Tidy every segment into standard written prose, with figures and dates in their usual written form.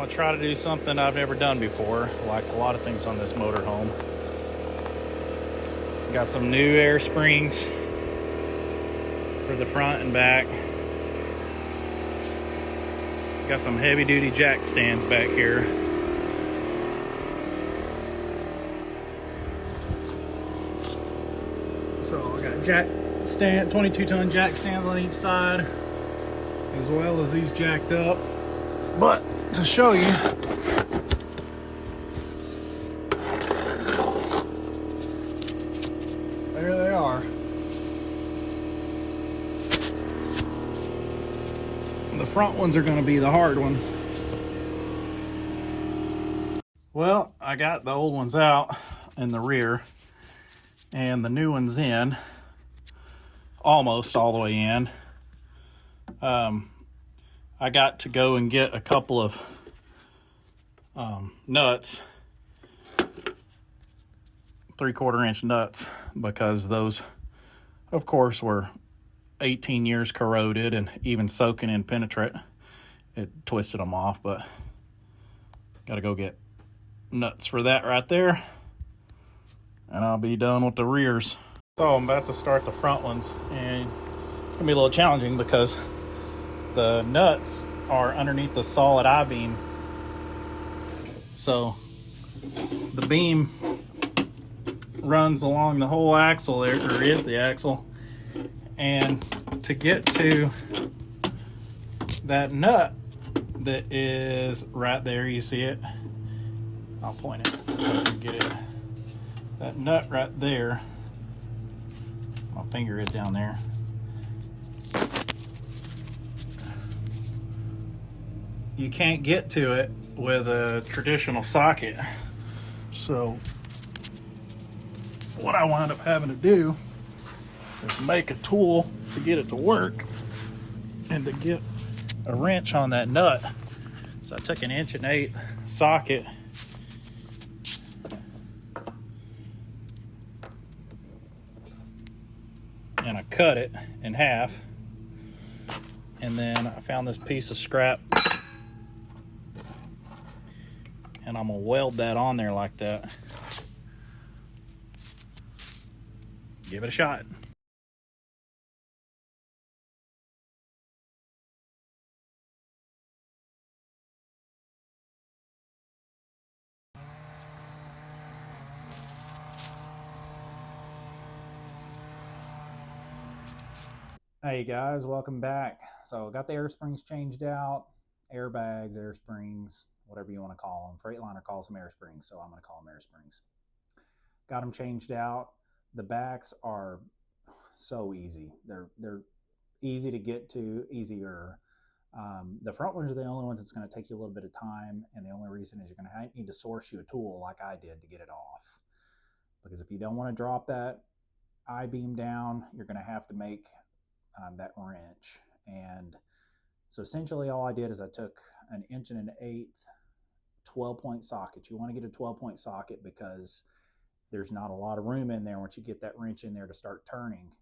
gonna try to do something I've never done before, like a lot of things on this motorhome. Got some new air springs for the front and back. Got some heavy duty jack stands back here. So I got jack stand, 22-ton jack stands on each side, as well as these jacked up. But to show you, there they are. The front ones are going to be the hard ones. Well, I got the old ones out in the rear and the new ones in, almost all the way in. I got to go and get a couple of nuts, 3/4 inch nuts, because those, of course, were 18 years corroded, and even soaking in penetrate, it twisted them off. But got to go get nuts for that right there, and I'll be done with the rears. So I'm about to start the front ones, and it's gonna be a little challenging because the nuts are underneath the solid I-beam. So the beam runs along the whole axle there, or is the axle. And to get to that nut that is right there, you see it? I'll point it so I can get it. That nut right there, my finger is down there. You can't get to it with a traditional socket. So what I wound up having to do is make a tool to get it to work and to get a wrench on that nut. So I took an 1/8" socket and I cut it in half, and then I found this piece of scrap, and I'm gonna weld that on there like that. Give it a shot. Hey guys, welcome back. So got the air springs changed out, airbags, air springs, whatever you want to call them. Freightliner calls them air springs, so I'm going to call them air springs. Got them changed out. The backs are so easy. They're easy to get to, easier. The front ones are the only ones that's going to take you a little bit of time, and the only reason is you're going to need to source you a tool like I did to get it off. Because if you don't want to drop that I-beam down, you're going to have to make that wrench. And so essentially all I did is I took an 1/8" 12-point socket. You want to get a 12-point socket because there's not a lot of room in there once you get that wrench in there to start turning.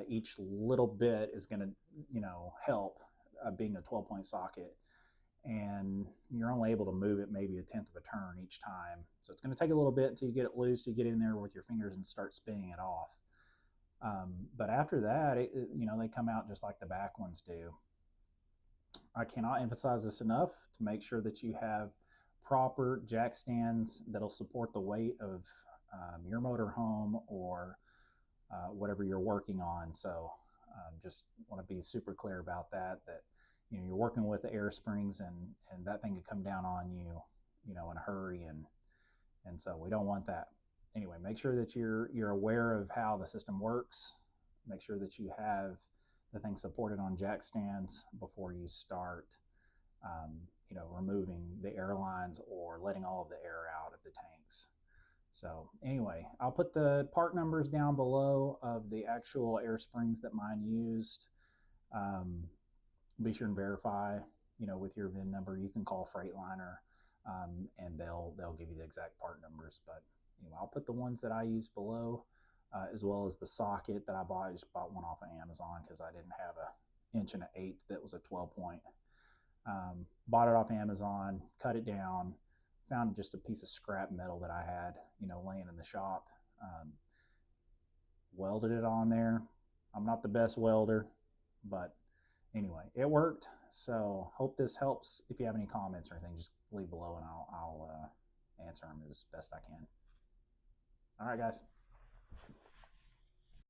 Each little bit is going to, help being a 12-point socket. And you're only able to move it maybe 1/10 of a turn each time. So it's going to take a little bit until you get it loose, to get in there with your fingers and start spinning it off. But after that, they come out just like the back ones do. I cannot emphasize this enough to make sure that you have proper jack stands that'll support the weight of your motorhome or whatever you're working on. So just want to be super clear about that you're working with the air springs, and that thing could come down on you, in a hurry, and so we don't want that. Anyway, make sure that you're aware of how the system works. Make sure that you have the thing supported on jack stands before you start, removing the air lines or letting all of the air out of the tanks. So anyway, I'll put the part numbers down below of the actual air springs that mine used. Be sure and verify, with your VIN number. You can call Freightliner, and they'll give you the exact part numbers. But anyway, I'll put the ones that I use below, as well as the socket that I bought. I just bought one off of Amazon because I didn't have a 1/8" that was a 12-point. Bought it off Amazon, cut it down, found just a piece of scrap metal that I had, laying in the shop. Welded it on there. I'm not the best welder, but anyway, it worked. So hope this helps. If you have any comments or anything, just leave below and I'll answer them as best I can. All right, guys.